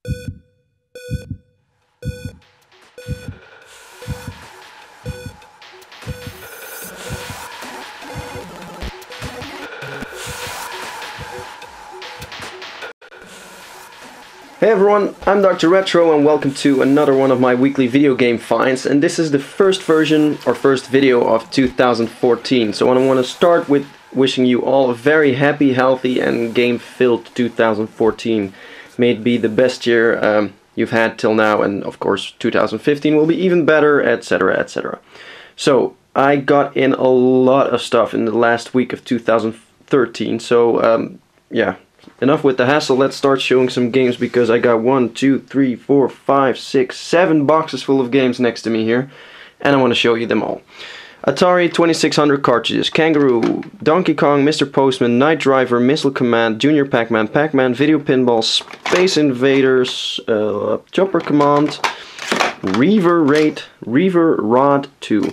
Hey everyone, I'm Dr. Retro and welcome to another one of my weekly video game finds, and this is the first version or first video of 2014. So I want to start with wishing you all a very happy, healthy and game-filled 2014. May it be the best year you've had till now, and of course 2015 will be even better, etc, etc. So I got in a lot of stuff in the last week of 2013, so yeah. Enough with the hassle, let's start showing some games, because I got 1, 2, 3, 4, 5, 6, 7 boxes full of games next to me here, and I want to show you them all. Atari 2600 cartridges, Kangaroo, Donkey Kong, Mr. Postman, Night Driver, Missile Command, Junior Pac-Man, Pac-Man, Video Pinball, Space Invaders, Chopper Command, Reaver Rod 2.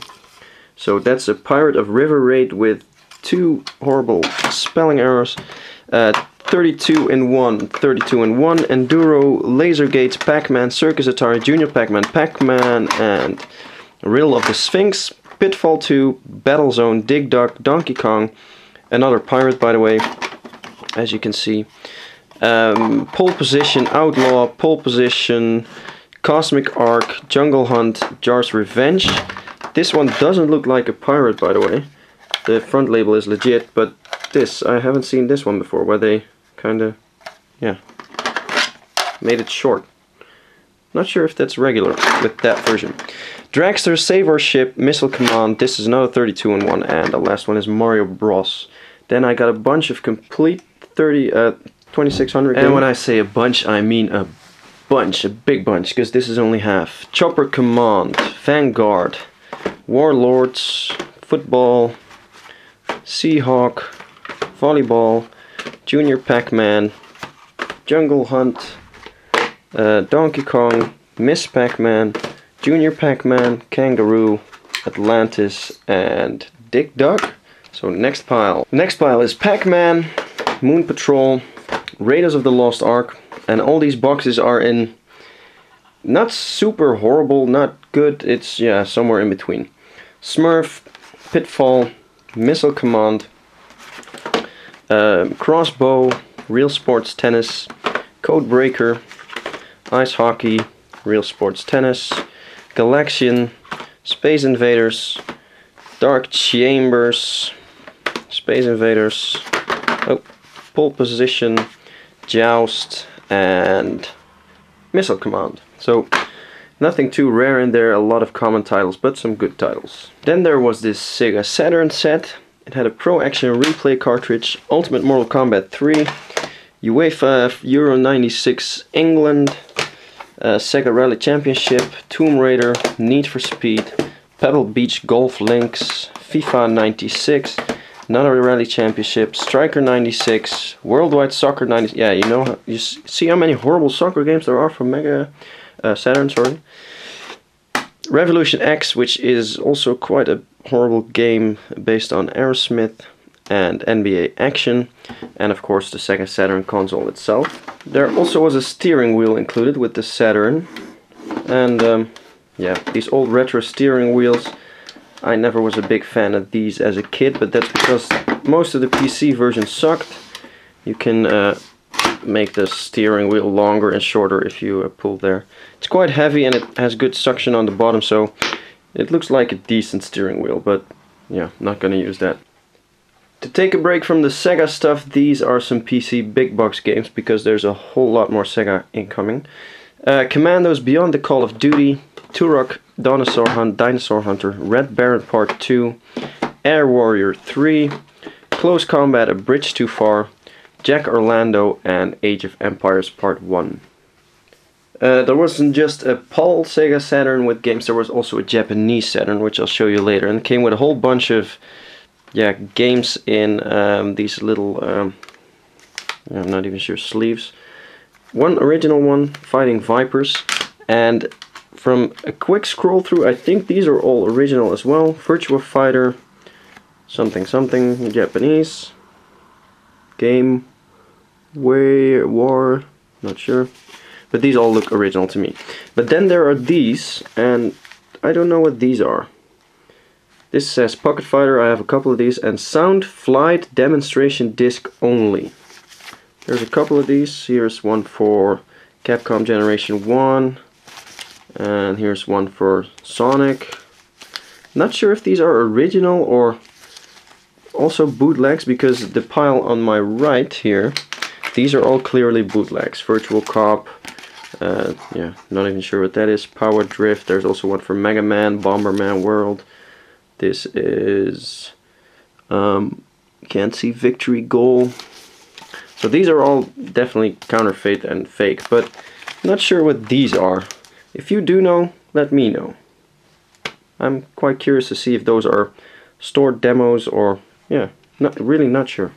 So that's a Pirate of River Raid with 2 horrible spelling errors. 32 in 1, Enduro, Laser Gates, Pac-Man, Circus Atari, Junior Pac-Man, Pac-Man, and Riddle of the Sphinx, Pitfall 2, Battlezone, Dig Dug, Donkey Kong, another pirate by the way, as you can see, Pole Position, Outlaw, Pole Position, Cosmic Ark, Jungle Hunt, Jar's Revenge. This one doesn't look like a pirate by the way, the front label is legit, but this, I haven't seen this one before, where they kinda, yeah, made it short. Not sure if that's regular with that version. Dragster, Save Our Ship, Missile Command, this is another 32 in 1, and the last one is Mario Bros. Then I got a bunch of complete 2600 games. And when I say a bunch, I mean a bunch, a big bunch, because this is only half. Chopper Command, Vanguard, Warlords, Football, Seahawk, Volleyball, Junior Pac-Man, Jungle Hunt, Donkey Kong, Miss Pac-Man, Junior Pac-Man, Kangaroo, Atlantis, and Dig Dug. So next pile. Next pile is Pac-Man, Moon Patrol, Raiders of the Lost Ark, and all these boxes are in not super horrible, not good, it's yeah, somewhere in between. Smurf, Pitfall, Missile Command, Crossbow, Real Sports Tennis, Code Breaker, Ice Hockey, Real Sports Tennis, Galaxian, Space Invaders, Dark Chambers, Space Invaders, oh, Pole Position, Joust, and Missile Command. So nothing too rare in there, a lot of common titles, but some good titles. Then there was this Sega Saturn set. It had a Pro Action Replay cartridge, Ultimate Mortal Kombat 3, UEFA Euro 96 England, Sega Rally Championship, Tomb Raider, Need for Speed, Pebble Beach Golf Links, FIFA 96, another Rally Championship, Striker 96, Worldwide Soccer 90. Yeah, you know, you see how many horrible soccer games there are from Mega Saturn, sorry. Revolution X, which is also quite a horrible game based on Aerosmith, and NBA Action, and of course the Sega Saturn console itself. There also was a steering wheel included with the Saturn, and yeah, these old retro steering wheels, I never was a big fan of these as a kid, but that's because most of the PC versions sucked. You can make the steering wheel longer and shorter if you pull there. It's quite heavy and it has good suction on the bottom, so it looks like a decent steering wheel, but yeah, not gonna use that. To take a break from the Sega stuff, these are some PC big box games, because there's a whole lot more Sega incoming. Commandos Beyond the Call of Duty, Turok Dinosaur Hunter, Red Baron Part 2, Air Warrior 3, Close Combat A Bridge Too Far, Jack Orlando, and Age of Empires Part 1. There wasn't just a PAL Sega Saturn with games, there was also a Japanese Saturn, which I'll show you later, and it came with a whole bunch of games in these little, I'm not even sure, sleeves. One original one, Fighting Vipers, and from a quick scroll through, I think these are all original as well. Virtua Fighter, something something, Japanese, Game, War, not sure. but these all look original to me. But then there are these, and I don't know what these are. This says Pocket Fighter, I have a couple of these, and Sound Flight Demonstration Disc Only. There's a couple of these. Here's one for Capcom Generation 1, and here's one for Sonic. Not sure if these are original or also bootlegs, because the pile on my right here, these are all clearly bootlegs. Virtual Cop, yeah, not even sure what that is. Power Drift, there's also one for Mega Man, Bomberman World. This is, can't see, Victory Goal. So these are all definitely counterfeit and fake, but not sure what these are. If you do know, let me know. I'm quite curious to see if those are stored demos or, yeah, not sure.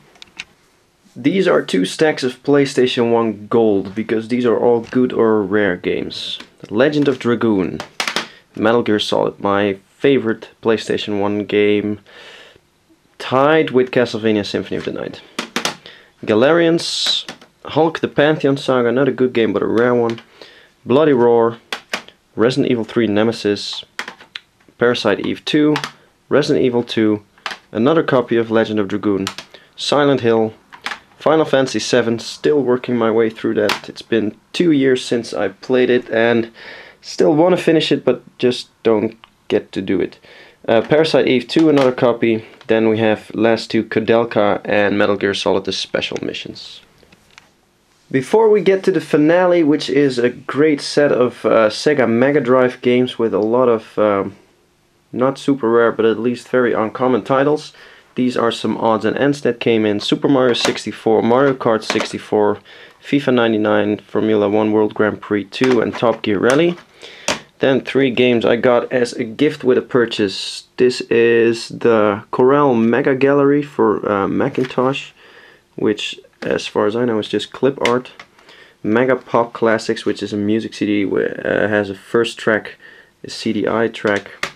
These are 2 stacks of PlayStation 1 Gold, because these are all good or rare games. Legend of Dragoon, Metal Gear Solid, my favorite PlayStation 1 game, tied with Castlevania Symphony of the Night. Galarians, Hulk the Pantheon Saga, not a good game but a rare one. Bloody Roar, Resident Evil 3 Nemesis, Parasite Eve 2, Resident Evil 2, another copy of Legend of Dragoon, Silent Hill, Final Fantasy 7, still working my way through that. It's been 2 years since I played it and still want to finish it, but just don't get to do it. Parasite Eve 2, another copy. Then we have last 2, Kudelka and Metal Gear Solid, the special missions. Before we get to the finale, which is a great set of Sega Mega Drive games with a lot of not super rare but at least very uncommon titles, these are some odds and ends that came in. Super Mario 64, Mario Kart 64, FIFA 99, Formula 1 World Grand Prix 2 and Top Gear Rally. Then 3 games I got as a gift with a purchase. This is the Corel Mega Gallery for Macintosh, which as far as I know is just clip art. Mega Pop Classics, which is a music CD, has a first track, a CDI track,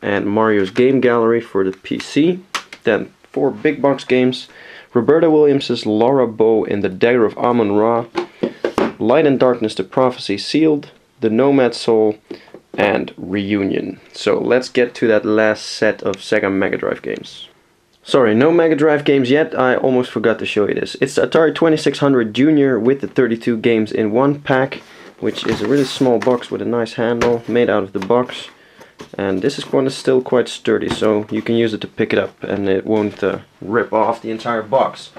and Mario's Game Gallery for the PC. Then 4 big box games. Roberta Williams' Laura Bow in the Dagger of Amon-Ra, Light and Darkness, The Prophecy Sealed, The Nomad Soul, and Reunion. So let's get to that last set of Sega Mega Drive games. Sorry, no Mega Drive games yet, I almost forgot to show you this. It's the Atari 2600 Junior with the 32 games in one pack, which is a really small box with a nice handle made out of the box. And this one is still quite sturdy, so you can use it to pick it up and it won't rip off the entire box.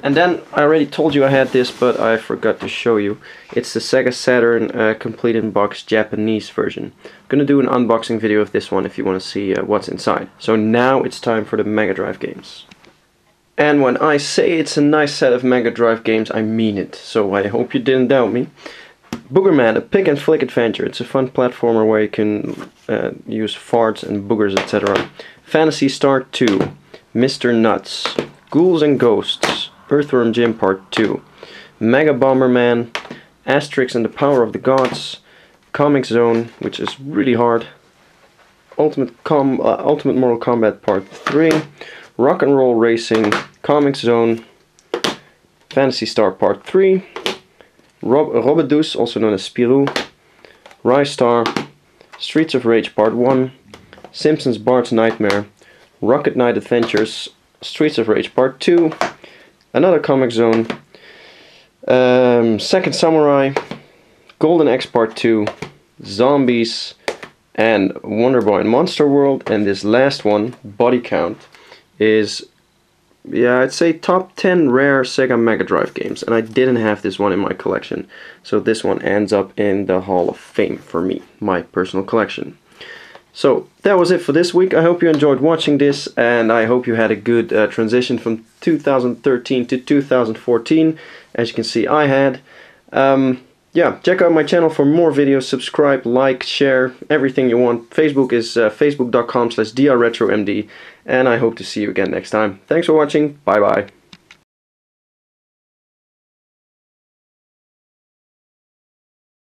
And then, I already told you I had this, but I forgot to show you. It's the Sega Saturn complete in box Japanese version. I'm gonna do an unboxing video of this one if you want to see what's inside. So now it's time for the Mega Drive games. And when I say it's a nice set of Mega Drive games, I mean it. So I hope you didn't doubt me. Boogerman, a pick and flick adventure. It's a fun platformer where you can use farts and boogers, etc. Phantasy Star 2, Mr. Nuts, Ghouls and Ghosts, Earthworm Jim Part 2, Mega Bomberman, Asterix and the Power of the Gods, Comic Zone, which is really hard, Ultimate Mortal Kombat Part 3, Rock and Roll Racing, Comic Zone, Phantasy Star Part 3, Robedus, also known as Spirou, Rystar, Streets of Rage Part 1, Simpsons Bart's Nightmare, Rocket Knight Adventures, Streets of Rage Part 2, another Comic Zone, Second Samurai, Golden Axe Part 2, Zombies, and Wonder Boy and Monster World. And this last one, Body Count, is, yeah, I'd say top 10 rare Sega Mega Drive games, and I didn't have this one in my collection, so this one ends up in the Hall of Fame for me, my personal collection. So that was it for this week. I hope you enjoyed watching this, and I hope you had a good transition from 2013 to 2014. As you can see, I had. Yeah, check out my channel for more videos. Subscribe, like, share, everything you want. Facebook is facebook.com/drretromd, and I hope to see you again next time. Thanks for watching. Bye bye.